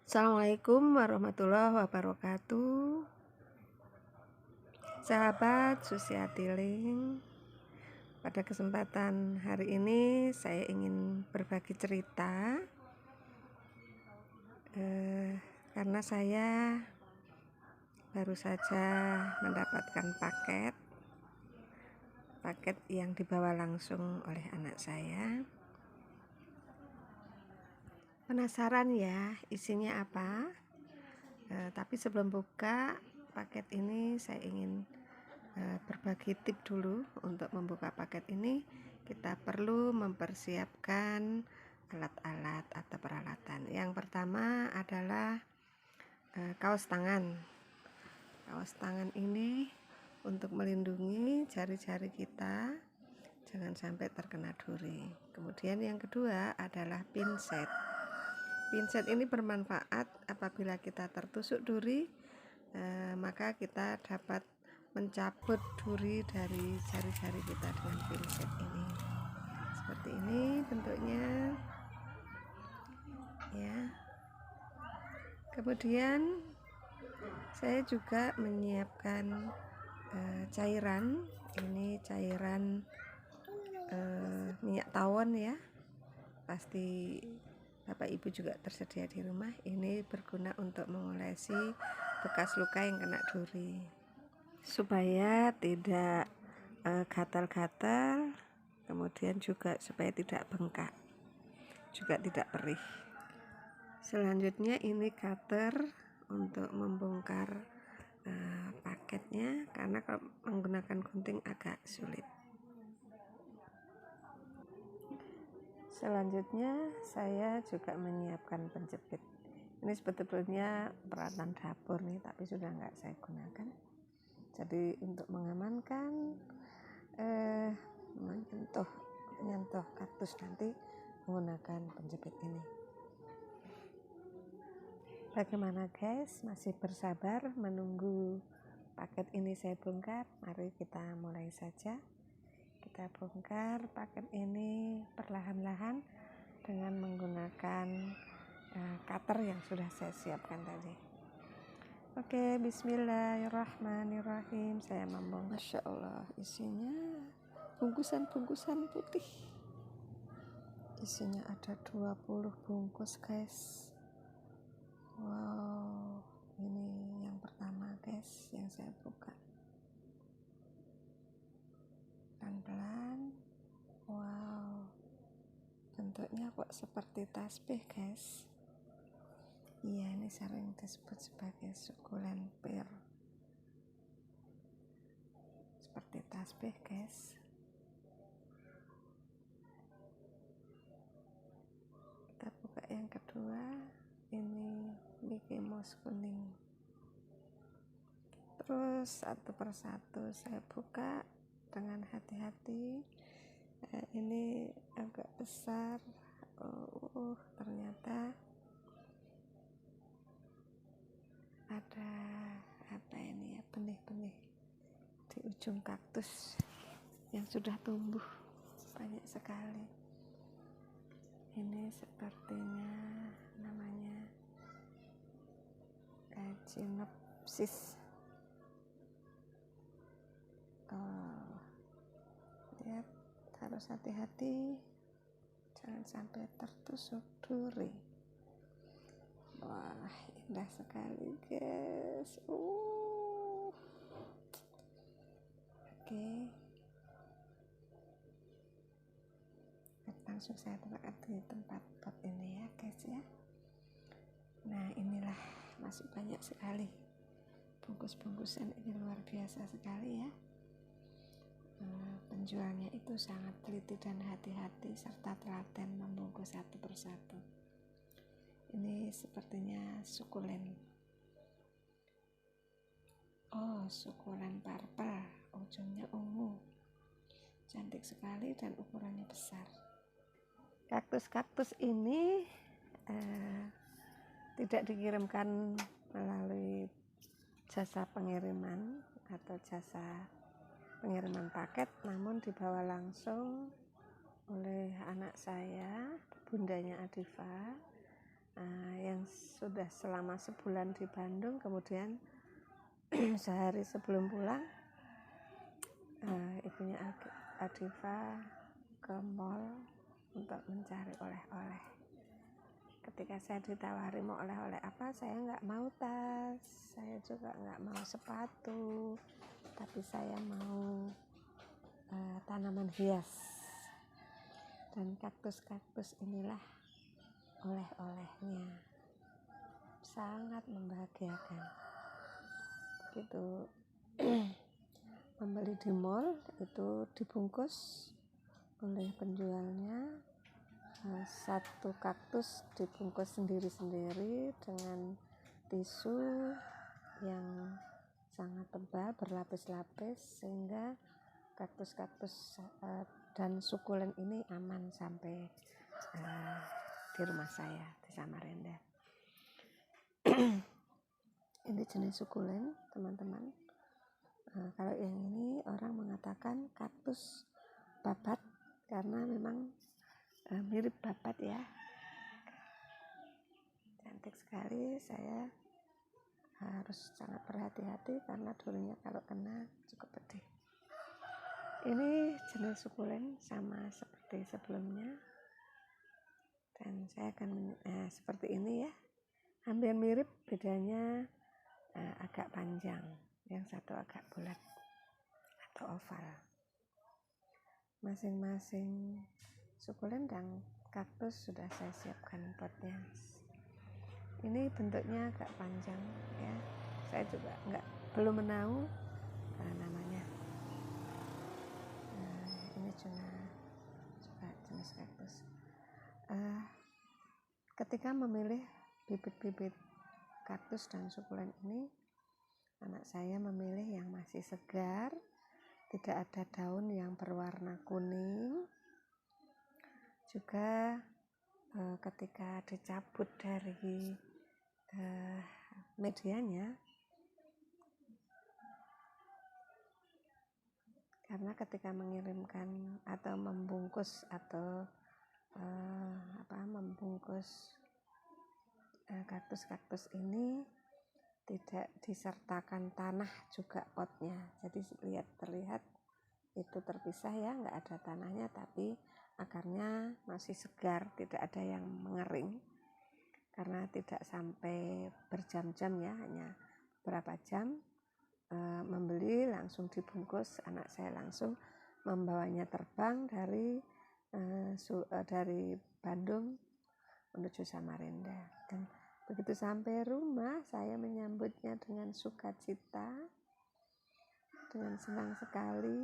Assalamualaikum warahmatullahi wabarakatuh. Sahabat Susiati Link, pada kesempatan hari ini saya ingin berbagi cerita karena saya baru saja mendapatkan paket yang dibawa langsung oleh anak saya. Penasaran ya isinya apa? Tapi sebelum buka paket ini saya ingin berbagi tip dulu. Untuk membuka paket ini kita perlu mempersiapkan alat-alat atau peralatan. Yang pertama adalah kaos tangan. Kaos tangan ini untuk melindungi jari-jari kita jangan sampai terkena duri. Kemudian yang kedua adalah pinset. Pinset ini bermanfaat apabila kita tertusuk duri, maka kita dapat mencabut duri dari jari-jari kita dengan pinset ini. Seperti ini bentuknya ya. Kemudian saya juga menyiapkan cairan. Ini cairan minyak tawon ya. Pasti Bapak Ibu juga tersedia di rumah. Ini berguna untuk mengolesi bekas luka yang kena duri supaya tidak gatal-gatal, kemudian juga supaya tidak bengkak, juga tidak perih. Selanjutnya ini cutter untuk membongkar paketnya, karena kalau menggunakan gunting agak sulit. Selanjutnya saya juga menyiapkan penjepit. Ini sebetulnya peralatan dapur nih, tapi sudah nggak saya gunakan. Jadi untuk mengamankan menyentuh kaktus nanti menggunakan penjepit ini. Bagaimana guys? Masih bersabar menunggu paket ini saya bongkar? Mari kita mulai saja. Kita bongkar paket ini perlahan-lahan dengan menggunakan cutter yang sudah saya siapkan tadi. Oke, bismillahirrahmanirrahim. Saya membongkar. Masya Allah, isinya bungkusan-bungkusan putih. Isinya ada 20 bungkus guys. Wow, ini yang pertama guys yang saya buka. Pelan-pelan. Wow, bentuknya kok seperti tasbih guys. Iya, ini sering disebut sebagai sukulen pear, seperti tasbih guys. Kita buka yang kedua. Ini Mickey Mouse kuning. Terus satu persatu saya buka dengan hati-hati. Ini agak besar. Ternyata ada apa ini ya, benih-benih di ujung kaktus yang sudah tumbuh banyak sekali. Ini sepertinya namanya Echinopsis. Lihat, harus hati-hati jangan sampai tertusuk duri. Wah, indah sekali guys. Oke, langsung saya letakkan di tempat pot ini ya guys ya. Nah, inilah masih banyak sekali bungkus-bungkusan, ini luar biasa sekali ya. Penjualnya itu sangat teliti dan hati-hati serta telaten membungkus satu persatu. Ini sepertinya sukulen. Sukulen purple, ujungnya ungu. Cantik sekali dan ukurannya besar. Kaktus-kaktus ini tidak dikirimkan melalui jasa pengiriman atau jasa pengiriman paket, namun dibawa langsung oleh anak saya, bundanya Adifa, yang sudah selama sebulan di Bandung, kemudian sehari sebelum pulang ibunya Adifa ke mall untuk mencari oleh-oleh. Ketika saya ditawari mau oleh-oleh apa, saya nggak mau tas, saya juga nggak mau sepatu, tapi saya mau tanaman hias, dan kaktus-kaktus inilah oleh-olehnya. Sangat membahagiakan. Begitu membeli di mall, itu dibungkus oleh penjualnya, satu kaktus dibungkus sendiri-sendiri dengan tisu yang sangat tebal berlapis-lapis, sehingga kaktus-kaktus dan sukulen ini aman sampai di rumah saya di Samarinda. Ini jenis sukulen, teman-teman. Kalau yang ini orang mengatakan kaktus babat karena memang mirip babat ya. Cantik sekali. Saya harus sangat berhati-hati karena durinya kalau kena cukup pedih. Ini jenis sukulen sama seperti sebelumnya, dan saya akan seperti ini ya, hampir mirip, bedanya agak panjang, yang satu agak bulat atau oval. Masing-masing sukulen dan kaktus sudah saya siapkan potnya. Ini bentuknya agak panjang ya, saya juga belum menahu namanya. Ini juga jenis kaktus. Ketika memilih bibit-bibit kaktus dan sukulen ini, anak saya memilih yang masih segar, tidak ada daun yang berwarna kuning. Juga ketika dicabut dari medianya, karena ketika mengirimkan atau membungkus atau membungkus kaktus-kaktus ini tidak disertakan tanah juga potnya, jadi terlihat itu terpisah ya, nggak ada tanahnya, tapi akarnya masih segar, tidak ada yang mengering karena tidak sampai berjam-jam ya, hanya beberapa jam. Membeli langsung dibungkus, anak saya langsung membawanya terbang dari Bandung menuju Samarinda, dan begitu sampai rumah saya menyambutnya dengan sukacita, dengan senang sekali.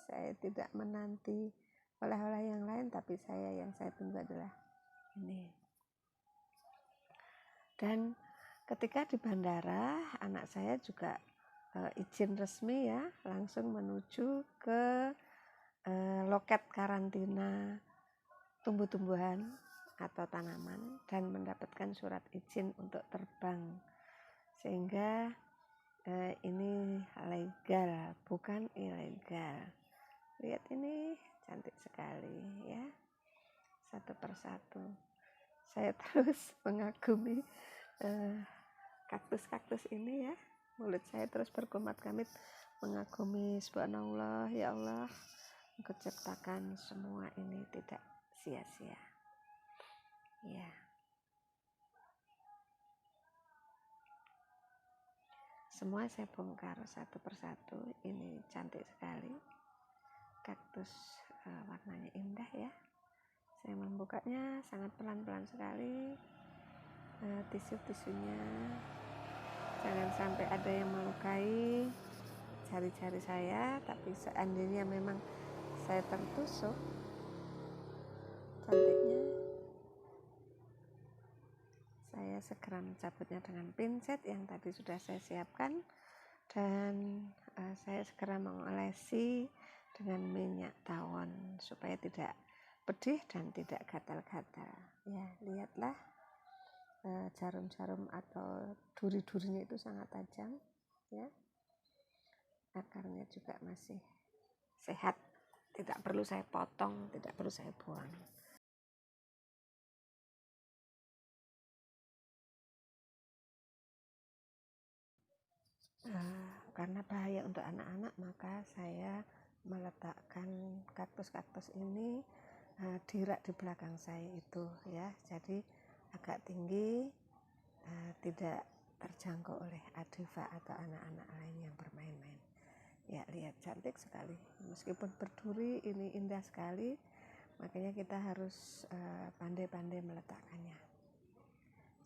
Saya tidak menanti oleh-oleh yang lain, tapi yang saya tunggu adalah ini. Dan ketika di bandara, anak saya juga izin resmi ya, langsung menuju ke loket karantina tumbuh-tumbuhan atau tanaman dan mendapatkan surat izin untuk terbang, sehingga ini legal, bukan ilegal. Lihat ini cantik sekali ya, satu persatu. Saya terus mengagumi kaktus-kaktus ini ya. Mulut saya terus berkumat-kamit mengagumi, subhanallah, ya Allah, Engkau ciptakan semua ini tidak sia-sia. Ya. Semua saya bongkar satu persatu. Ini cantik sekali. Kaktus warnanya indah ya. Saya membukanya sangat pelan-pelan sekali. Tisu-tisunya jangan sampai ada yang melukai jari-jari saya, tapi seandainya memang saya tertusuk, cantiknya saya segera mencabutnya dengan pinset yang tadi sudah saya siapkan, dan saya segera mengolesi dengan minyak tawon supaya tidak pedih dan tidak gatal-gatal. Ya, lihatlah jarum-jarum atau duri-durinya itu sangat tajam ya. Akarnya juga masih sehat, tidak perlu saya potong, tidak perlu saya buang. karena bahaya untuk anak-anak, maka saya meletakkan kaktus-kaktus ini di rak di belakang saya itu ya, jadi agak tinggi, tidak terjangkau oleh Adifa atau anak-anak lain yang bermain-main. Ya, lihat cantik sekali, meskipun berduri ini indah sekali, makanya kita harus pandai-pandai meletakkannya.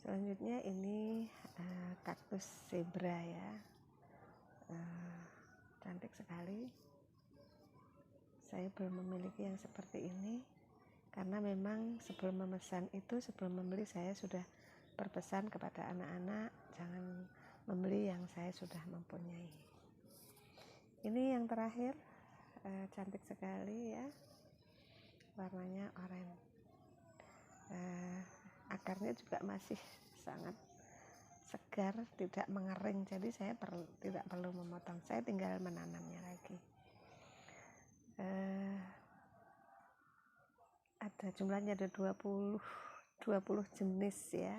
Selanjutnya ini kaktus zebra ya, cantik sekali. Saya belum memiliki yang seperti ini karena memang sebelum memesan itu, sebelum membeli saya sudah berpesan kepada anak-anak jangan membeli yang saya sudah mempunyai. Ini yang terakhir, cantik sekali ya, warnanya oranye. Akarnya juga masih sangat segar, tidak mengering, jadi saya tidak perlu memotong, saya tinggal menanamnya lagi. Ada jumlahnya, ada 20 jenis ya.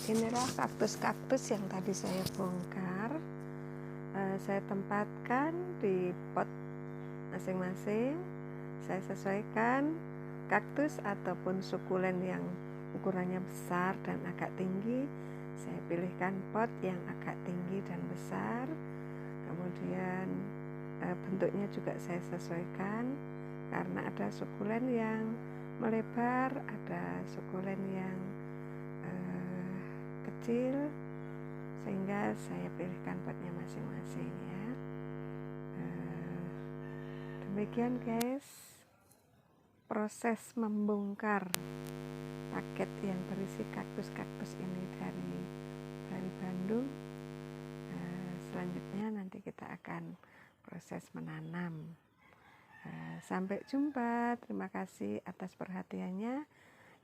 Inilah kaktus-kaktus yang tadi saya bongkar, saya tempatkan di pot masing-masing. Saya sesuaikan kaktus ataupun sukulen yang ukurannya besar dan agak tinggi, saya pilihkan pot yang agak tinggi dan besar. Kemudian bentuknya juga saya sesuaikan, karena ada sukulen yang melebar, ada sukulen yang kecil, sehingga saya pilihkan potnya masing-masing ya. Demikian guys, proses membongkar paket yang berisi kaktus-kaktus ini dari Bandung. Selanjutnya nanti kita akan proses menanam. Sampai jumpa, terima kasih atas perhatiannya.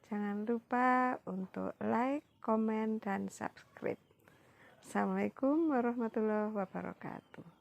Jangan lupa untuk like, komen, dan subscribe. Assalamualaikum warahmatullahi wabarakatuh.